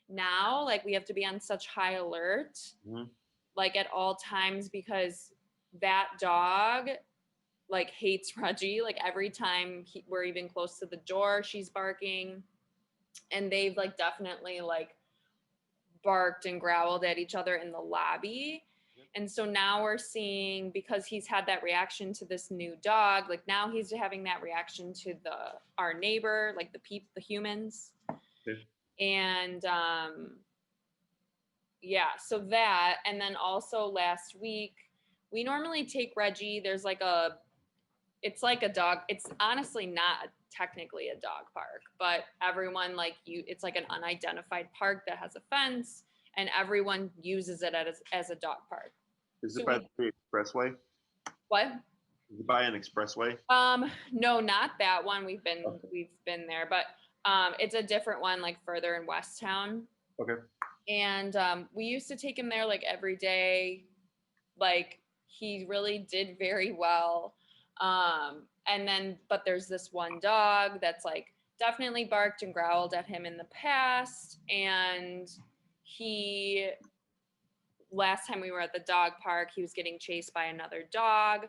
now, like, we have to be on such high alert, like, at all times, because that dog, like, hates Reggie. Like, every time we're even close to the door, she's barking. And they've, like, definitely, like, barked and growled at each other in the lobby. And so now we're seeing, because he's had that reaction to this new dog, like, now he's having that reaction to our neighbor, like the humans. And yeah, so that, and then also last week, we normally take Reggie, there's like it's like a dog, it's honestly not technically a dog park, but everyone, like, it's like an unidentified park that has a fence, and everyone uses it as a dog park. Is it by the expressway? What? Is it by an expressway? No, not that one. We've been there, but it's a different one, like further in West Town. Okay. And we used to take him there like every day. Like, he really did very well. And then, but there's this one dog that's like definitely barked and growled at him in the past. And last time we were at the dog park, he was getting chased by another dog.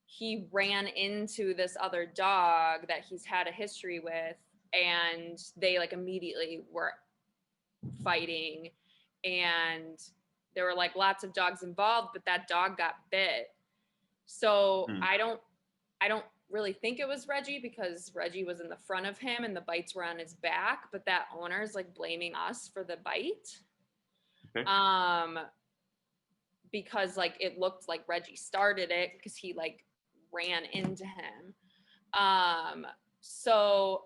He ran into this other dog that he's had a history with, and they like immediately were fighting, and there were like lots of dogs involved, but that dog got bit. So I don't really think it was Reggie, because Reggie was in the front of him and the bites were on his back, but that owner's like blaming us for the bite. Okay. Because like it looked like Reggie started it, because he like ran into him. So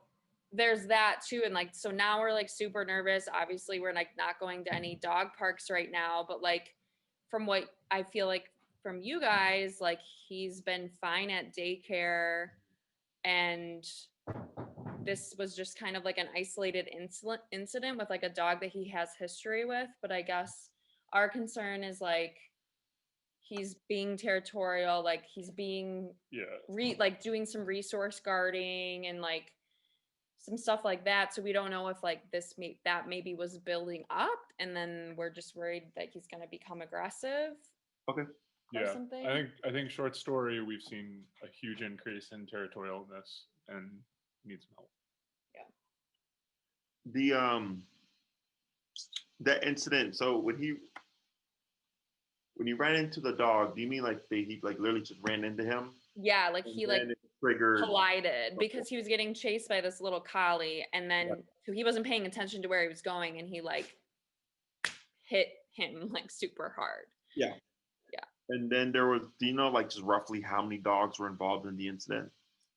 there's that too. And like, so now we're like super nervous. Obviously we're like not going to any dog parks right now, but like from what I feel like from you guys, like he's been fine at daycare, and this was just kind of like an isolated incident with like a dog that he has history with. But I guess our concern is like, he's being territorial, like he's being like doing some resource guarding and like some stuff like that. So we don't know if like that maybe was building up, and then we're just worried that he's going to become aggressive. Okay. Yeah. Something. I think short story, we've seen a huge increase in territorialness and need some help. Yeah. That incident. So when he ran into the dog, do you mean like he like literally just ran into him? Yeah, like he like collided because he was getting chased by this little collie, and then so he wasn't paying attention to where he was going, and he like hit him like super hard. Yeah. And then there was, do you know like just roughly how many dogs were involved in the incident?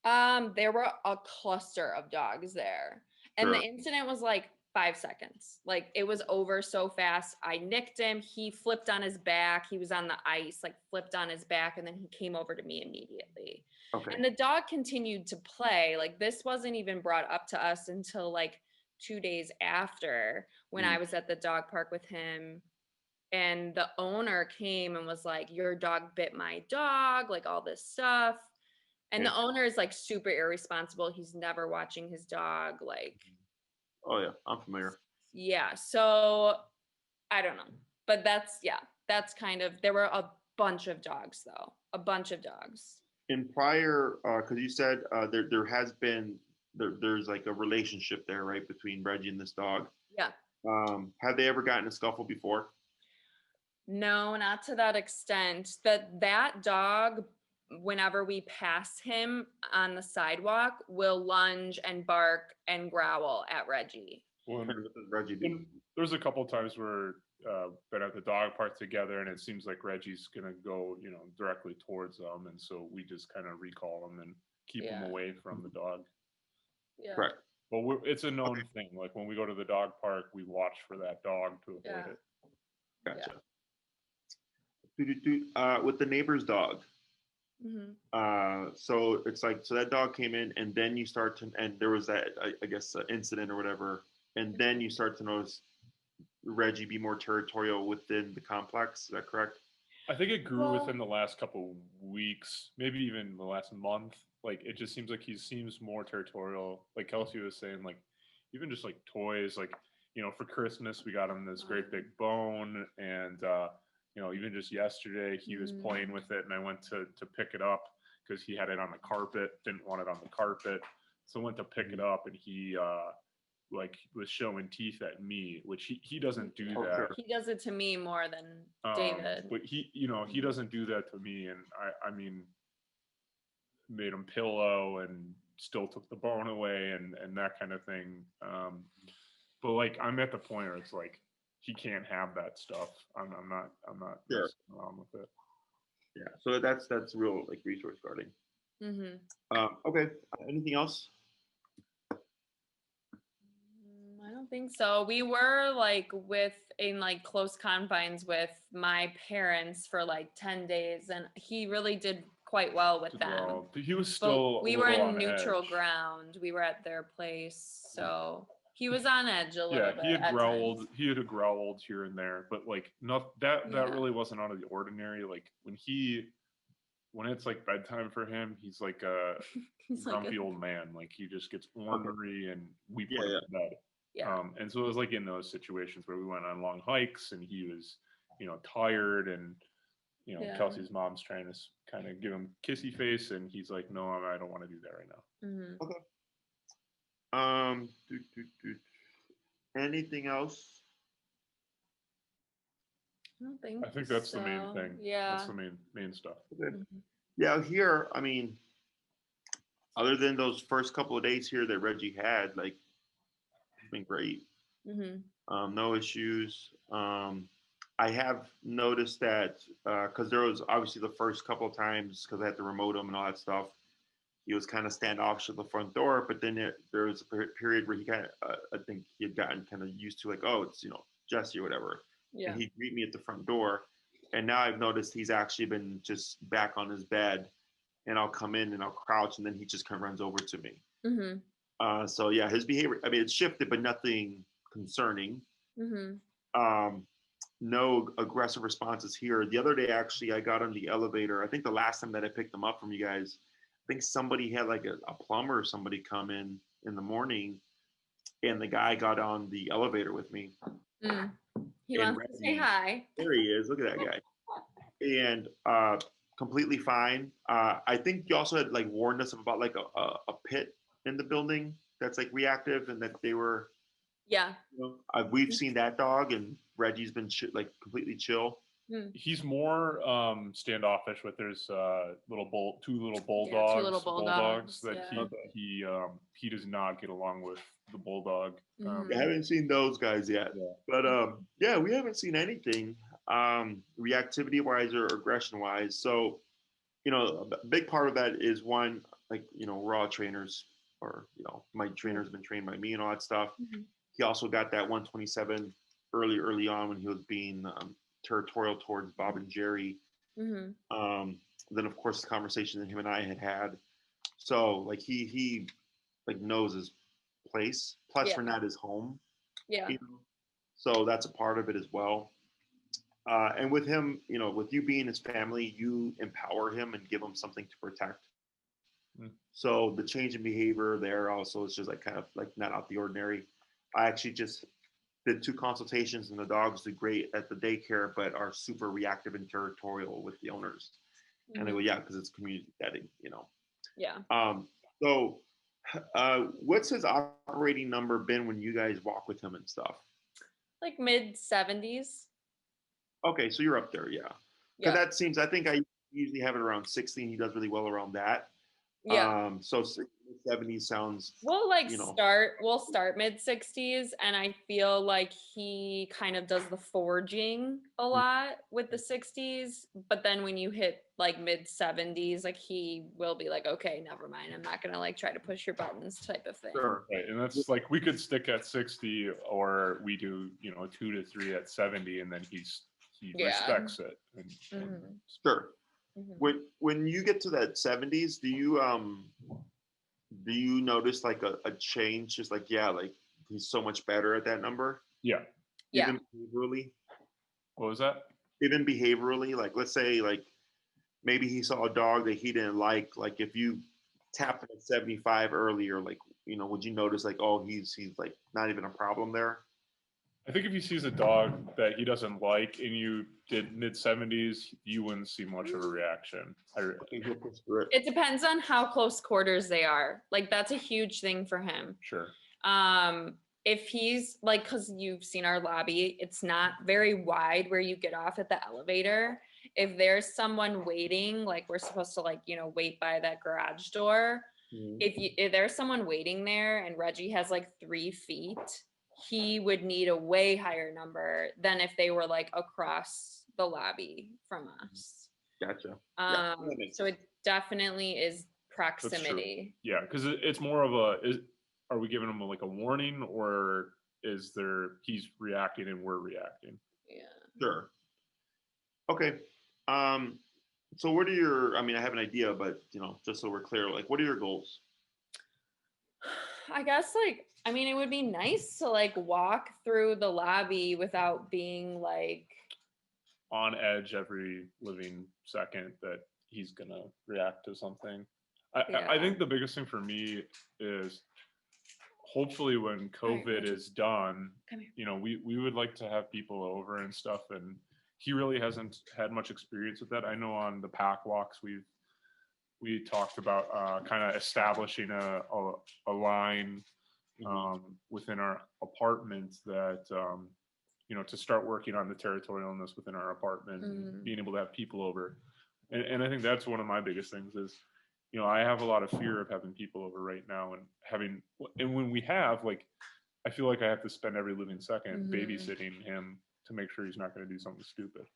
There were a cluster of dogs there, and the incident was like 5 seconds. Like it was over so fast. I nicked him. He flipped on his back. He was on the ice, like flipped on his back, and then he came over to me immediately. Okay. And the dog continued to play. Like this wasn't even brought up to us until like 2 days after, when I was at the dog park with him. And the owner came and was like, your dog bit my dog, like all this stuff. And the owner is like super irresponsible. He's never watching his dog. Like, oh yeah, I'm familiar. Yeah. So I don't know, but that's kind of, there were a bunch of dogs though, a bunch of dogs. In prior, cause you said there has been, there's like a relationship there, right? Between Reggie and this dog. Yeah. Have they ever gotten a scuffle before? No, not to that extent. That dog, whenever we pass him on the sidewalk, will lunge and bark and growl at Reggie. Well, there's a couple times where been at the dog park together, and it seems like Reggie's gonna go, directly towards them, and so we just kind of recall him and keep him away from the dog. Yeah. Correct. But it's a known thing. Like when we go to the dog park, we watch for that dog to avoid it. Gotcha. With the neighbor's dog. Mm-hmm. So it's like, so that dog came in, and then you start to, and there was that, I guess, incident or whatever, and then you start to notice Reggie be more territorial within the complex. Is that correct? I think it grew within the last couple weeks, maybe even the last month. Like it just seems like he seems more territorial. Like Kelsey was saying, like even just like toys, like for Christmas we got him this great big bone, and even just yesterday he was playing with it, and I went to pick it up because he had it on the carpet, didn't want it on the carpet, so I went to pick it up, and he was showing teeth at me, which he doesn't do that. Sure. He does it to me more than David. But he doesn't do that to me, and I mean, made him pillow and still took the bone away and that kind of thing. But like, I'm at the point where it's like, he can't have that stuff. I'm not sure. messing around with it. Yeah. So that's real, like, resource guarding. Okay. Anything else? I don't think so. We were like in close confines with my parents for like 10 days, and he really did quite well with them. Well. But he was still. But we were in neutral ground. We were at their place, so he was on edge a little bit. Yeah, he had growled. He had growled here and there, but like that really wasn't out of the ordinary. Like when it's like bedtime for him, he's like a grumpy old man. Like he just gets ornery, and we put him to bed. Yeah. And so it was like in those situations where we went on long hikes, and he was, tired, and Kelsey's mom's trying to kind of give him kissy face, and he's like, "No, I don't want to do that right now." Okay. Anything else? I think that's the main thing. Yeah. That's the main stuff. Okay. Yeah, here, I mean, other than those first couple of days here that Reggie had, like, it's been great. No issues. I have noticed that because there was obviously the first couple of times, because I had to remote him and all that stuff, he was kind of standoffish at the front door. But then there was a period where he kind of, I think he had gotten kind of used to, like, oh, it's, Jesse or whatever. Yeah. And he'd greet me at the front door. And now I've noticed he's actually been just back on his bed, and I'll come in and I'll crouch, and then he just kind of runs over to me. So yeah, his behavior, I mean, it's shifted, but nothing concerning. No aggressive responses here. The other day, actually, I got on the elevator. I think the last time that I picked them up from you guys, I think somebody had like a plumber or somebody come in the morning, and the guy got on the elevator with me. He wants to say hi. There he is. Look at that guy. And completely fine. I think you also had like warned us about like a pit in the building that's like reactive, and that they were. Yeah. We've seen that dog, and Reggie's been like completely chill. He's more standoffish with there's two little bulldogs that he does not get along with the bulldog. I haven't seen those guys yet, but we haven't seen anything reactivity wise or aggression wise. So a big part of that is one, like, we're all trainers, or my trainer's been trained by me and all that stuff. He also got that 127 early on when he was being territorial towards Bob and Jerry. Then of course the conversation that him and I had. So like he like knows his place. Plus we're not his home. Yeah. So that's a part of it as well. And with him, with you being his family, you empower him and give him something to protect. So the change in behavior there also is just like kind of like not out the ordinary. I actually just did 2 consultations, and the dogs do great at the daycare, but are super reactive and territorial with the owners. And I go, yeah, because it's community setting, Yeah. So what's his operating number been when you guys walk with him and stuff? Like mid 70s. Okay, so you're up there, yeah. Because that seems, I think I usually have it around 60, and he does really well around that. Yeah. So 70s sounds. We'll start mid 60s, and I feel like he kind of does the foraging a lot with the 60s, but then when you hit like mid 70s, like he will be like, okay, never mind, I'm not gonna like try to push your buttons type of thing. Sure. Right. And that's like, we could stick at 60, or we do 2 to 3 at 70, and then he respects it. Sure. When you get to that 70s, do you notice like a change? Just like, like he's so much better at that number. Yeah. Even behaviorally. What was that? Even behaviorally, like let's say like maybe he saw a dog that he didn't like. Like if you tap him at 75 earlier, like would you notice like, oh, he's like not even a problem there? I think if he sees a dog that he doesn't like and you did mid-70s, you wouldn't see much of a reaction. It depends on how close quarters they are. Like that's a huge thing for him. Sure. If he's like, because you've seen our lobby, it's not very wide where you get off at the elevator. If there's someone waiting, like we're supposed to like, wait by that garage door. If there's someone waiting there and Reggie has like 3 feet, he would need a way higher number than if they were like across the lobby from us. Gotcha. So it definitely is proximity. Yeah, because it's more of are we giving him like a warning, or is there he's reacting and we're reacting? Yeah. Sure. Okay. So what are your, I have an idea, but just so we're clear, like what are your goals? I guess it would be nice to like walk through the lobby without being like on edge every living second that he's gonna react to something. I think the biggest thing for me is hopefully when COVID is done, we would like to have people over and stuff, and he really hasn't had much experience with that. I know on the pack walks we talked about kind of establishing a line within our apartment that to start working on the territorialness within our apartment and being able to have people over. And I think that's one of my biggest things is, I have a lot of fear of having people over right now and when we have, like, I feel like I have to spend every living second babysitting him to make sure he's not going to do something stupid.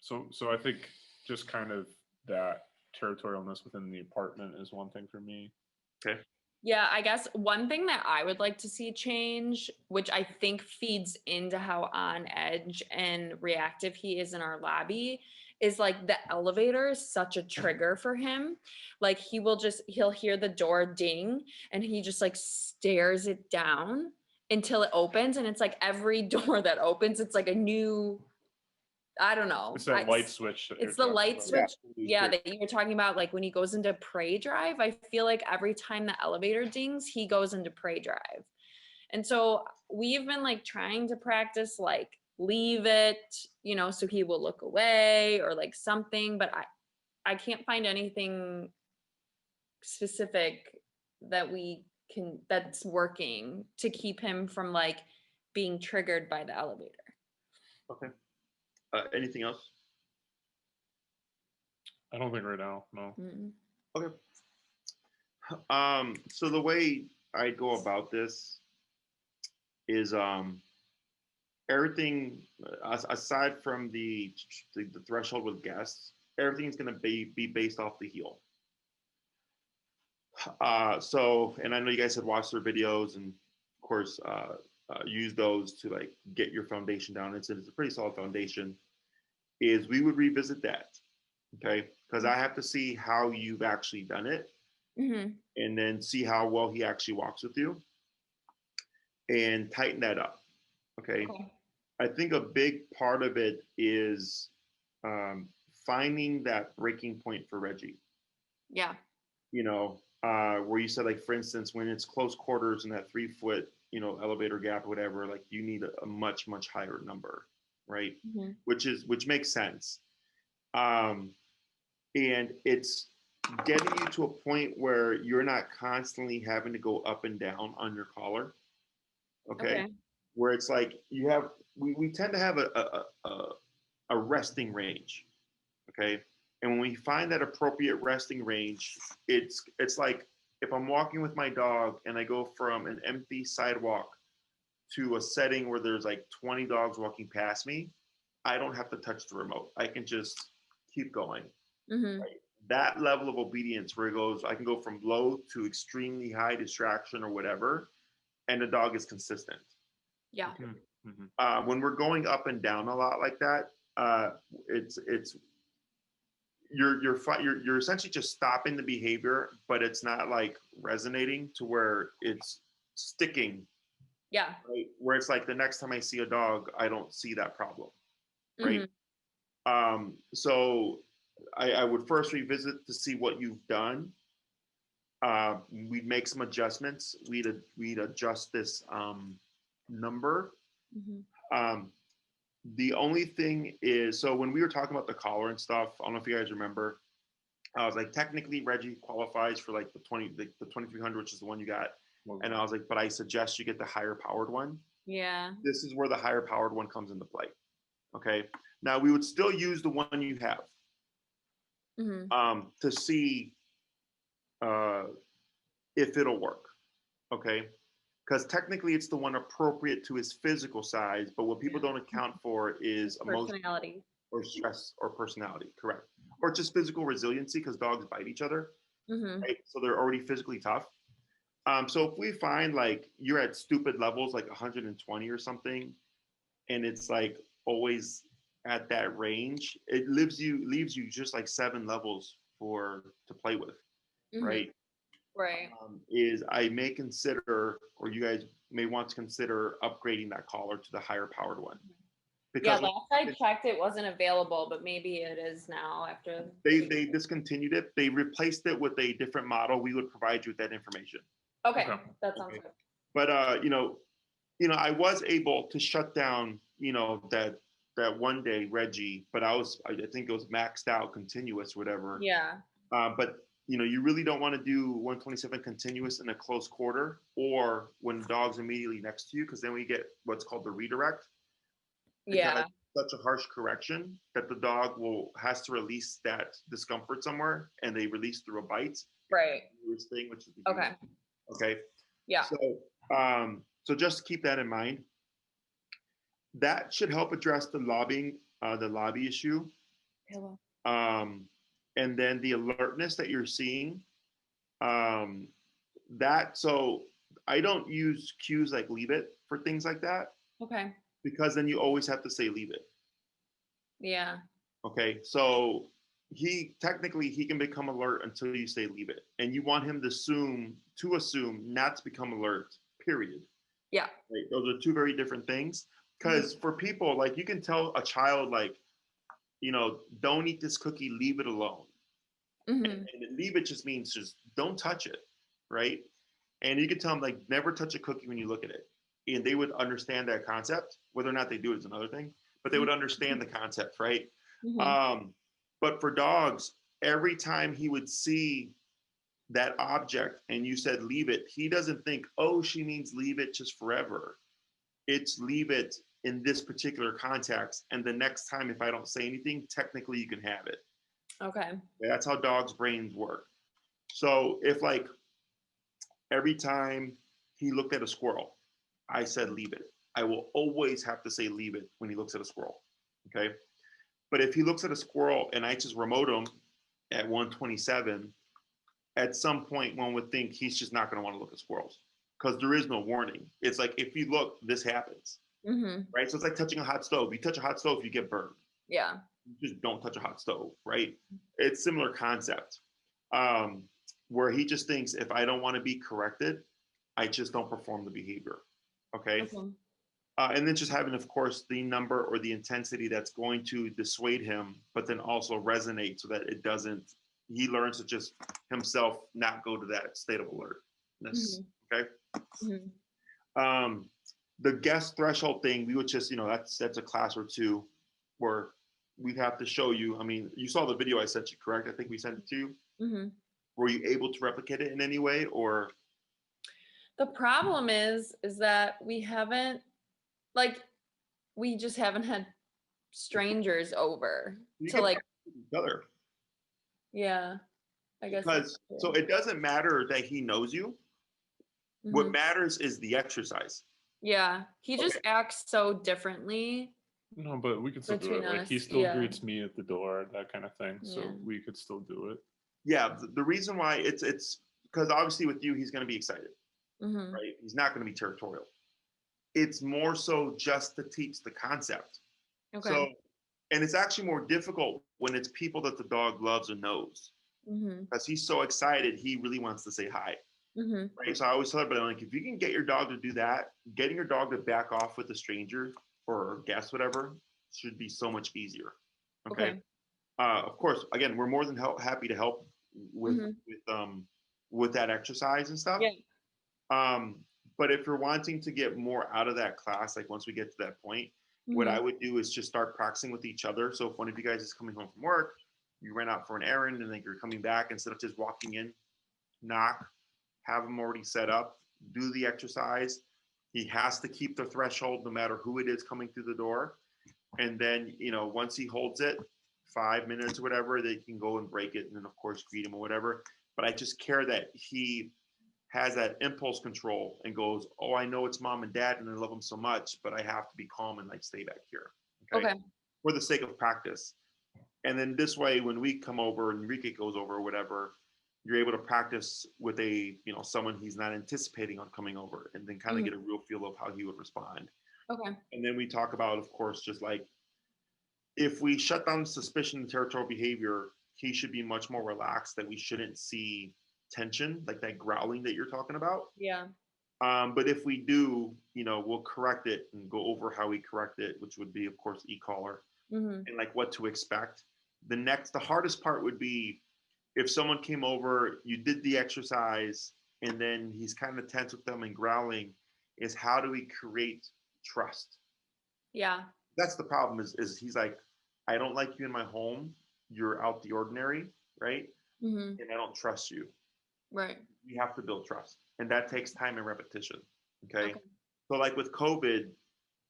So I think just kind of that territorialness within the apartment is one thing for me. Okay. Yeah, I guess one thing that I would like to see change, which I think feeds into how on edge and reactive he is in our lobby, is like the elevator is such a trigger for him. Like he'll hear the door ding and he just like stares it down until it opens. And it's like every door that opens, it's like a new, I don't know. It's that light switch. It's the light switch. Yeah, that you were talking about, like when he goes into prey drive, I feel like every time the elevator dings, he goes into prey drive. And so we've been like trying to practice like leave it, so he will look away or like something, but I can't find anything specific that's working to keep him from like being triggered by the elevator. Okay. Anything else? I don't think right now, no. Okay. So the way I go about this is everything aside from the threshold with guests, everything's going to be based off the heel. So, and I know you guys had watched their videos and of course use those to like get your foundation down. It's a pretty solid foundation. Is we would revisit that, okay? Because I have to see how you've actually done it, and then see how well he actually walks with you, and tighten that up, okay? I think a big part of it is finding that breaking point for Reggie. Yeah. Where you said, like, for instance, when it's close quarters and that 3 foot, elevator gap or whatever, like you need a much, much higher number, right? Which makes sense. And it's getting you to a point where you're not constantly having to go up and down on your collar. Okay. Where it's like we tend to have a resting range. Okay. And when we find that appropriate resting range, it's like if I'm walking with my dog and I go from an empty sidewalk to a setting where there's like 20 dogs walking past me, I don't have to touch the remote. I can just keep going. Right? That level of obedience where it goes, I can go from low to extremely high distraction or whatever, and the dog is consistent. Yeah. When we're going up and down a lot like that, it's you're essentially just stopping the behavior, but it's not like resonating to where it's sticking. Yeah. Right? Where it's like the next time I see a dog, I don't see that problem. Right. So I would first revisit to see what you've done. We'd make some adjustments. We'd adjust this number. Mm-hmm. The only thing is, so when we were talking about the collar and stuff, I don't know if you guys remember, I was like, technically Reggie qualifies for like the 2300, which is the one you got. And I was like, but I suggest you get the higher powered one. Yeah. This is where the higher powered one comes into play. Okay. Now we would still use the one you have, to see if it'll work. Okay. Because technically it's the one appropriate to his physical size, but what people don't account for is personality or stress or personality. Correct. Or just physical resiliency, because dogs bite each other. Right? So they're already physically tough. So if we find like you're at stupid levels, like 120 or something, and it's like always at that range, it leaves you just like 7 levels to play with, right? Right. Is I may consider, or you guys may want to consider upgrading that collar to the higher powered one. Because last I checked, it wasn't available, but maybe it is now after they discontinued it. They replaced it with a different model. We would provide you with that information. Okay. That sounds good. But I was able to shut down, that one day Reggie, but I think it was maxed out continuous, whatever. Yeah. But you really don't want to do 127 continuous in a close quarter or when the dog's immediately next to you, because then we get what's called the redirect. Yeah. Such a harsh correction that the dog has to release that discomfort somewhere, and they release through a bite. Right. Thing, which is okay. Okay. Yeah. So just keep that in mind. That should help address the lobby issue. Hello. And then the alertness that you're seeing. So I don't use cues like leave it for things like that. Okay. Because then you always have to say leave it. Yeah. Okay. So he can become alert until you say leave it. And you want him to assume not to become alert, period. Yeah. Right? Those are two very different things. Because for people, like, you can tell a child, like, don't eat this cookie, leave it alone. And leave it just means just don't touch it, right? And you can tell them, like, never touch a cookie when you look at it. And they would understand that concept. Whether or not they do it is another thing, but they would understand the concept, right? But for dogs, every time he would see that object and you said leave it, he doesn't think, oh, she means leave it just forever. It's leave it in this particular context. And the next time, if I don't say anything, technically you can have it. Okay. That's how dogs' brains work. So if, like, every time he looked at a squirrel, I said leave it, I will always have to say leave it when he looks at a squirrel. Okay. But if he looks at a squirrel and I just remote him at 127, at some point one would think he's just not going to want to look at squirrels, because there is no warning. It's like, if you look, this happens. Right? So it's like touching a hot stove. You touch a hot stove, you get burned. Yeah. You just don't touch a hot stove, right? It's similar concept, where he just thinks, if I don't want to be corrected, I just don't perform the behavior. Okay. And then just having, of course, the number or the intensity that's going to dissuade him, but then also resonate, so that he learns to just himself not go to that state of alertness. Okay. The guest threshold thing, we would just, that's a class or two where we'd have to show you. I mean, you saw the video I sent you, correct? I think we sent it to you. Were you able to replicate it in any way, or? The problem is that we just haven't had strangers over to, like, each other. Yeah, I guess. So it doesn't matter that he knows you. What matters is the exercise. Yeah, he just acts so differently. No, but we could still do it. Like, he still greets me at the door, that kind of thing. So we could still do it. Yeah, the reason why it's because obviously with you, he's going to be excited, right? He's not going to be territorial. It's more so just to teach the concept. Okay. So, and it's actually more difficult when it's people that the dog loves or knows, because he's so excited, he really wants to say hi. Right. So I always tell everybody, like, if you can get your dog to do that, getting your dog to back off with a stranger or guest, whatever, should be so much easier. Okay. Of course, again, we're more than happy to help with that exercise and stuff. But if you're wanting to get more out of that class, like once we get to that point, what I would do is just start practicing with each other. So if one of you guys is coming home from work, you ran out for an errand and then you're coming back, instead of just walking in, knock, have him already set up, do the exercise. He has to keep the threshold no matter who it is coming through the door. And then, once he holds it, 5 minutes or whatever, they can go and break it and then of course greet him or whatever. But I just care that he has that impulse control and goes, oh, I know it's mom and dad and I love them so much, but I have to be calm and like stay back here. Okay. For the sake of practice. And then this way, when we come over and Enrique goes over or whatever, you're able to practice with someone he's not anticipating on coming over, and then kind of get a real feel of how he would respond. Okay. And then we talk about, of course, just like if we shut down suspicion and territorial behavior, he should be much more relaxed, that we shouldn't see tension, like that growling that you're talking about. Yeah. But if we do, we'll correct it and go over how we correct it, which would be, of course, e-collar and like what to expect. The hardest part would be if someone came over, you did the exercise, and then he's kind of tense with them and growling, is how do we create trust? Yeah. That's the problem is he's like, I don't like you in my home. You're out the ordinary, right? And I don't trust you. Right. We have to build trust. And that takes time and repetition. Okay. So like with COVID,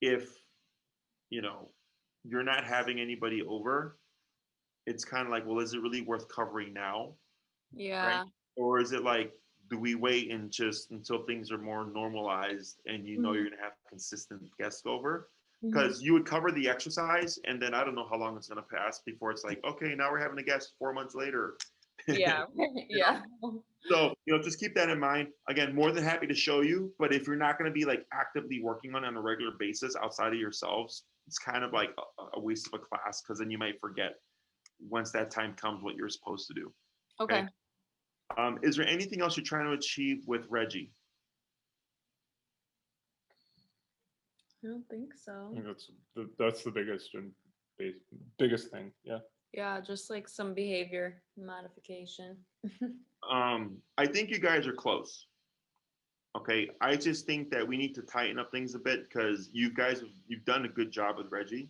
if, you're not having anybody over, it's kind of like, well, is it really worth covering now? Yeah. Right? Or is it like, do we wait and just until things are more normalized and you're going to have consistent guests over? Because you would cover the exercise and then I don't know how long it's going to pass before it's like, okay, now we're having a guest 4 months later. Yeah. Yeah. So, just keep that in mind. Again, more than happy to show you, but if you're not going to be like actively working on it on a regular basis outside of yourselves, it's kind of like a waste of a class, because then you might forget once that time comes what you're supposed to do. Okay. Is there anything else you're trying to achieve with Reggie? I don't think so. I think that's the biggest thing. Yeah. Yeah, just like some behavior modification. I think you guys are close. Okay, I just think that we need to tighten up things a bit, because you've done a good job with Reggie.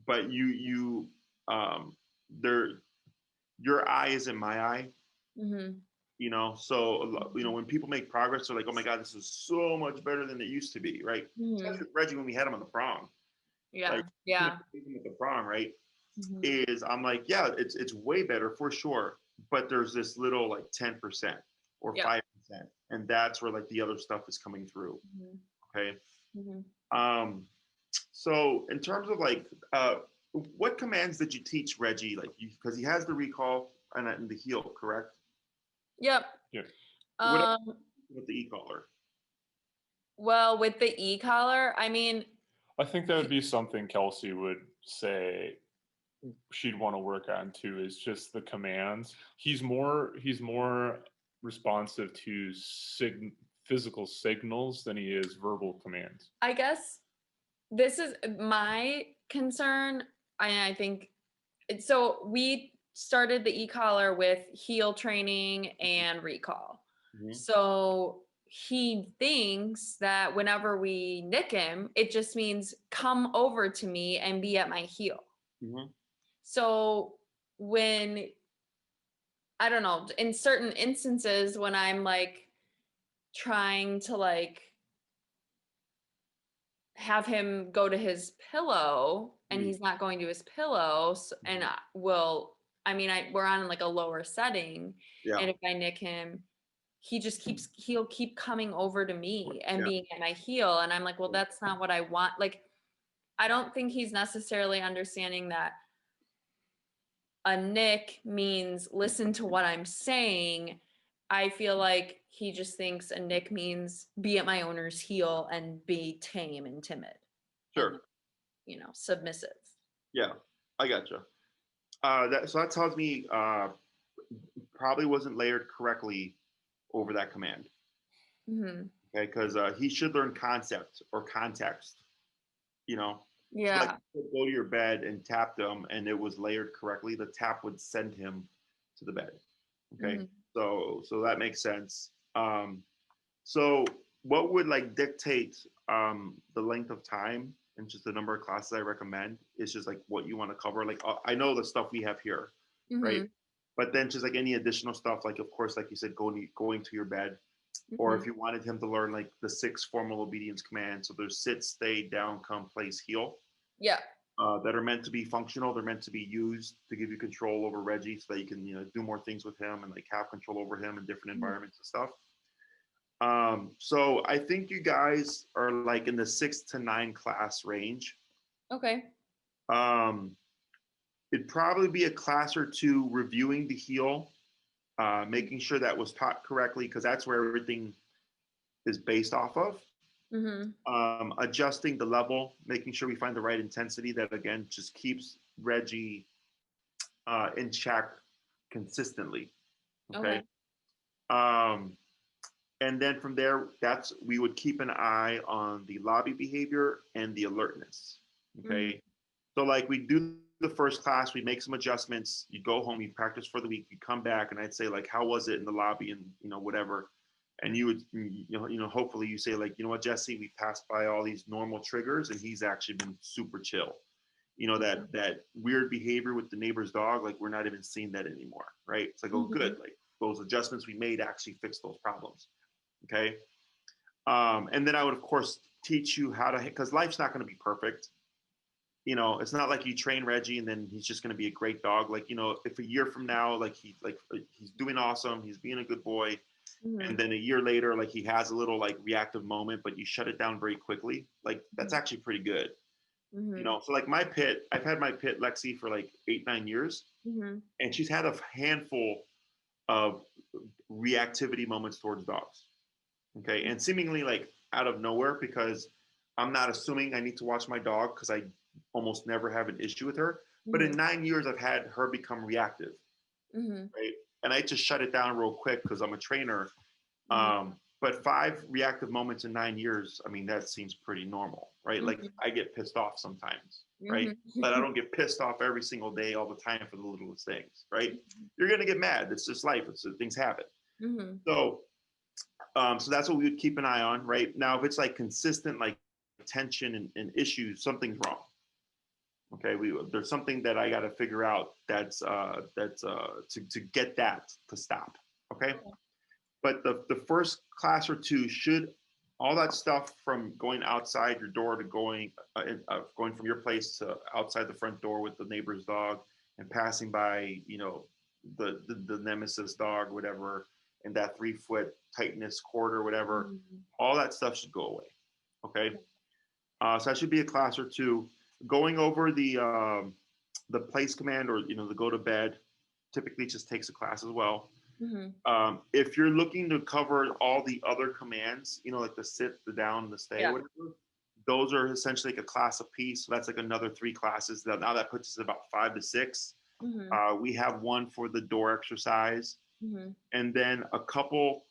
But your eye isn't my eye. So when people make progress, they're like, oh my God, this is so much better than it used to be, right? Especially with Reggie when we had him on the prom. Yeah. Yeah. With the prom, right? Is I'm like, yeah, it's way better for sure. But there's this little like 10% or 5%. And that's where like the other stuff is coming through. Okay. So in terms of like, what commands did you teach Reggie? Like, because he has the recall and the heel, correct? Yep. Yeah. What with the e-collar? Well, with the e-collar, I mean, I think that would be something Kelsey would say she'd want to work on too, is just the commands. He's more responsive to physical signals than he is verbal commands. I guess this is my concern. I think so. We started the e-collar with heel training and recall. So he thinks that whenever we nick him, it just means come over to me and be at my heel. So when, I don't know, in certain instances when I'm like trying to like have him go to his pillow and he's not going to his pillow, and we're on like a lower setting, and if I nick him, he'll keep coming over to me and being at my heel, and I'm like, well, that's not what I want. Like, I don't think he's necessarily understanding that a nick means listen to what I'm saying. I feel like he just thinks a nick means be at my owner's heel and be tame and timid. Sure. And, submissive. Yeah, I gotcha. That tells me probably wasn't layered correctly over that command. Okay, because he should learn concept or context. Yeah. So like, go to your bed and tap them, and it was layered correctly. The tap would send him to the bed. Okay, so that makes sense. So what would like dictate the length of time and just the number of classes I recommend is just like what you want to cover. Like I know the stuff we have here, right? Mhm. But then just like any additional stuff, like of course, like you said, going to your bed, or if Mhm. you wanted him to learn like the 6 formal obedience commands. So there's sit, stay, down, come, place, heel. Yeah. That are meant to be functional. They're meant to be used to give you control over Reggie, so that you can do more things with him and like have control over him in different Mhm. environments and stuff. So I think you guys are like in the 6 to 9 class range. Okay. Um, it'd probably be a class or two reviewing the heel, making sure that was taught correctly, because that's where everything is based off of. Mhm. Adjusting the level, making sure we find the right intensity that again just keeps Reggie in check consistently. Okay. Okay. Um, and then from there, we would keep an eye on the lobby behavior and the alertness. Mhm. Okay. So like we do the first class, we make some adjustments, you go home, you practice for the week, you come back, and I'd say like, how was it in the lobby, and whatever. And you would, hopefully you say like, you know what, Jesse, we passed by all these normal triggers, and he's actually been super chill. That weird behavior with the neighbor's dog, like we're not even seeing that anymore, right? It's like, oh, good, Mhm. like those adjustments we made actually fixed those problems. Okay. And then I would of course teach you how to, because life's not going to be perfect. It's not like you train Reggie and then he's just going to be a great dog. Like, if a year from now, like he's doing awesome, he's being a good boy, and Mhm. then a year later, like he has a little like reactive moment, but you shut it down very quickly. Like that's Mhm. actually pretty good. Mhm. So like my pit, I've had my pit Lexi for like 8, 9 years, Mhm. and she's had a handful of reactivity moments towards dogs. Okay. And seemingly like out of nowhere, because I'm not assuming I need to watch my dog because I almost never have an issue with her. But in Mhm. 9 years, I've had her become reactive, Mhm. right? And I just shut it down real quick because I'm a trainer. Mhm. But 5 reactive moments in 9 years, I mean, that seems pretty normal, right? Like Mhm. I get pissed off sometimes, right? Mhm. But I don't get pissed off every single day, all the time for the littlest things, right? You're gonna get mad. It's just life. Things happen. Mhm. So that's what we would keep an eye on, right? Now, if it's like consistent, like tension and issues, something's wrong. Okay, there's something that I got to figure out to get that to stop. Okay, Okay. but the first class or two should, all that stuff from going outside your door to going from your place to outside the front door with the neighbor's dog and passing by the nemesis dog, whatever, and that 3 foot tightness cord or whatever, Mhm. all that stuff should go away. Okay, so that should be a class or two. Going over the place command, or the go to bed, typically just takes a class as well. Mhm. If you're looking to cover all the other commands, like the sit, the down, the stay, Yeah. whatever, those are essentially like a class apiece. So that's like another 3 classes. Now that puts us at about 5 to 6. Mhm. We have one for the door exercise, Mhm. and then a couple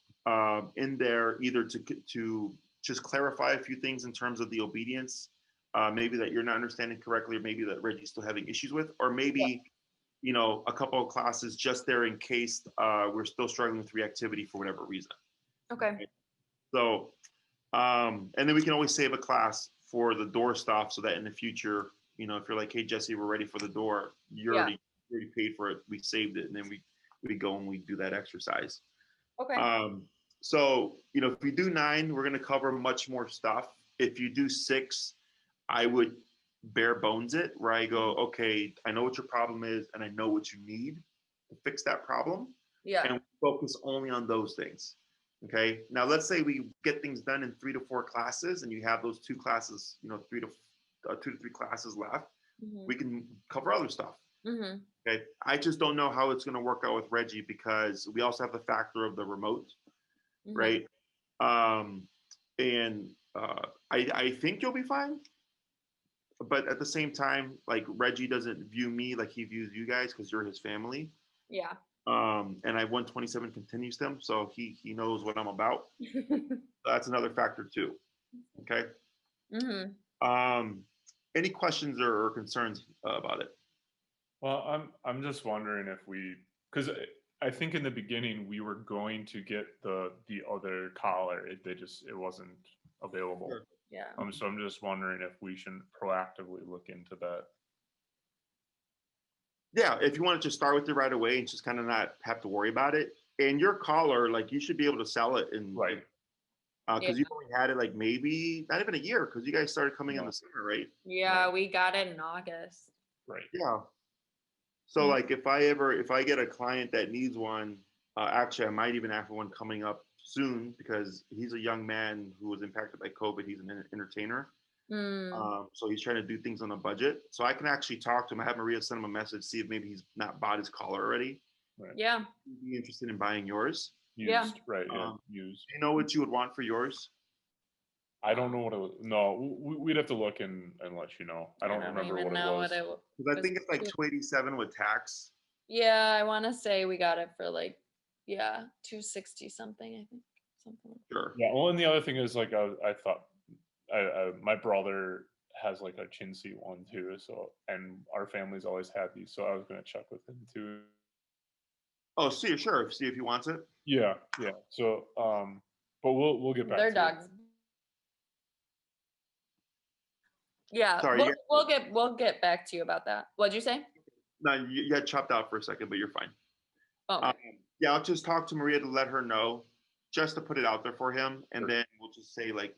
in there either to just clarify a few things in terms of the obedience, maybe that you're not understanding correctly, or maybe that Reggie's still having issues with, or Yeah. maybe a couple of classes just there in case we're still struggling with reactivity for whatever reason. Okay. Right? So, and then we can always save a class for the door stuff, so that in the future, if you're like, hey Jesse, we're ready for the door, Yeah. you already paid for it, we saved it, and then we go and we do that exercise. Okay. Um, so, if we do 9, we're going to cover much more stuff. If you do 6, I would bare bones it, where I go, okay, I know what your problem is and I know what you need to fix that problem. Yeah. And focus only on those things. Okay. Now, let's say we get things done in 3 to 4 classes and you have those 2 classes, 2 to 3 classes left. Mhm. We can cover other stuff. Mhm. Okay. I just don't know how it's going to work out with Reggie, because we also have the factor of the remote, Mhm. right? Um, and I think you'll be fine. But at the same time, like Reggie doesn't view me like he views you guys, because you're his family. Yeah. And I 127 continues them, so he knows what I'm about. So that's another factor too. Okay. Mhm. Um, any questions or concerns about it? Well, I'm just wondering if we, because I think in the beginning we were going to get the other collar. It wasn't available. Sure. Yeah. So I'm just wondering if we should proactively look into that. Yeah, if you want to just start with it right away and just kind of not have to worry about it. And your collar, like you should be able to sell it in Right. because you've only had it like maybe not even a year because you guys started coming in No. the summer, right? Yeah, we got it in August. Right. Yeah. So like if I get a client that needs one, actually I might even have one coming up soon because he's a young man who was impacted by COVID. He's an entertainer. So he's trying to do things on a budget. So I can actually talk to him. I have Maria send him a message, see if maybe he's not bought his collar already. Right. Yeah. He'd be interested in buying yours. Used. Yeah. Right. Yeah. Used. Do you know what you would want for yours? I don't know what it was. No, we'd have to look and let you know. I don't remember what it was. Because I think it's like 287 with tax. Yeah, I want to say we got it for like, 260 something, I think. Something like Sure. Yeah. Well, and the other thing is like I thought my brother has like a chintzy one too. So and our family's always had these. So I was gonna check with him too. Oh, see if he wants it. Yeah. Yeah. So but we'll get back. Their to dogs. Yeah, Sorry, we'll get back to you about that. What'd you say? No, you got chopped out for a second, but you're fine. Okay. Yeah, I'll just talk to Maria to let her know, just to put it out there for him, and then we'll just say like,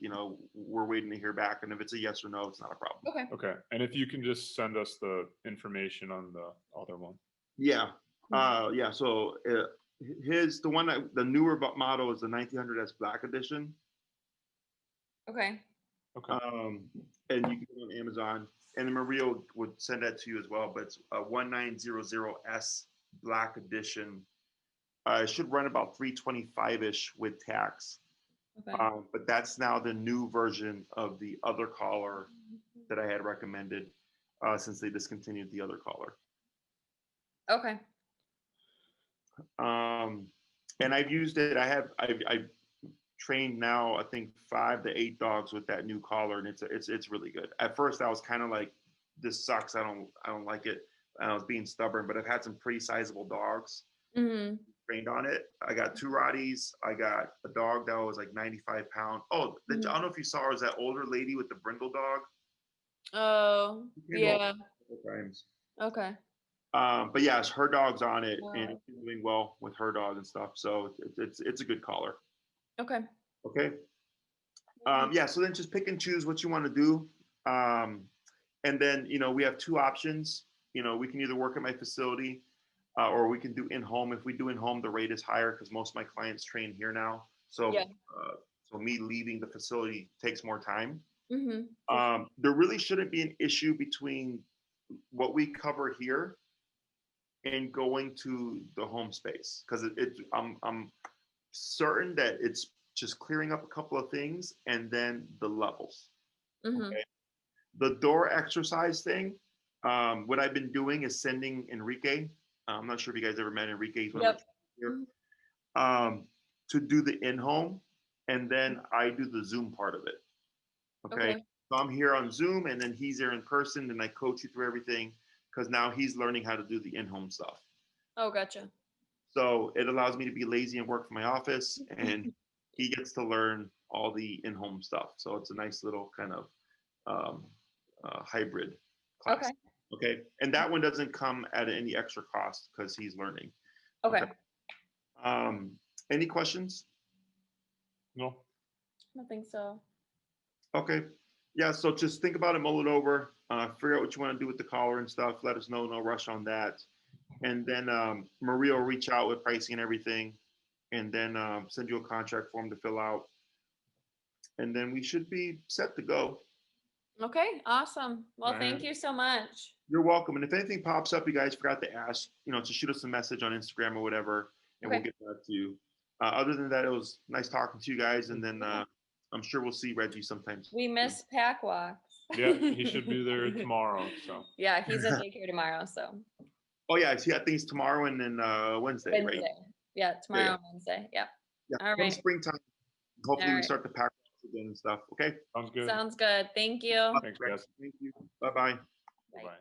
we're waiting to hear back, and if it's a yes or no, it's not a problem. Okay. Okay, and if you can just send us the information on the other one. Yeah, yeah. So the newer model is the 1900S Black Edition. Okay. Okay. And you can go on Amazon, and then Maria would send that to you as well. But it's a 1900S Black Edition. It should run about $325-ish with tax. Okay. But that's now the new version of the other collar that I had recommended since they discontinued the other collar. Okay. And I've used it. I've trained now, I think 5 to 8 dogs with that new collar, and it's really good. At first, I was kind of like, this sucks. I don't like it. And I was being stubborn, but I've had some pretty sizable dogs trained on it. I got 2 Rotties. I got a dog that was like 95 pounds. Oh, I don't know if you saw her, was that older lady with the brindle dog. Oh, yeah. Times. Okay. But yes, her dog's on it, and it's doing well with her dog and stuff. So it's a good collar. Okay. Okay. Yeah. So then just pick and choose what you want to do, and then we have 2 options. We can either work at my facility, or we can do in home. If we do in home, the rate is higher because most of my clients train here now. So so me leaving the facility takes more time. There really shouldn't be an issue between what we cover here and going to the home space, because I'm certain that it's just clearing up a couple of things and then the levels. Okay. The door exercise thing, what I've been doing is sending Enrique. I'm not sure if you guys ever met Enrique. He's one of here. To do the in-home, and then I do the Zoom part of it. Okay. So I'm here on Zoom, and then he's there in person, and I coach you through everything, because now he's learning how to do the in-home stuff. Oh, gotcha. So it allows me to be lazy and work from my office, and he gets to learn all the in-home stuff. So it's a nice little kind of hybrid class. Okay. And that one doesn't come at any extra cost because he's learning. Okay. Any questions? No. I don't think so. Okay. Yeah. So just think about it, mull it over, figure out what you want to do with the collar and stuff. Let us know. No rush on that. And then Maria will reach out with pricing and everything, and then send you a contract form to fill out. And then we should be set to go. Okay, awesome. Well, thank you so much. You're welcome. And if anything pops up, you guys forgot to ask, to shoot us a message on Instagram or whatever, and we'll get back to you. Other than that, it was nice talking to you guys. And then I'm sure we'll see Reggie sometimes. We miss pack walks. Yeah, he should be there tomorrow. So yeah, he's in daycare tomorrow. So. Oh yeah, I think it's tomorrow and then Wednesday, right? Yeah, tomorrow and Wednesday. Yeah. All right. Springtime. Hopefully we start the pack again and stuff. Okay. Sounds good. Sounds good. Thank you. Thanks, guys. Thank you. Bye-bye. Bye. Bye.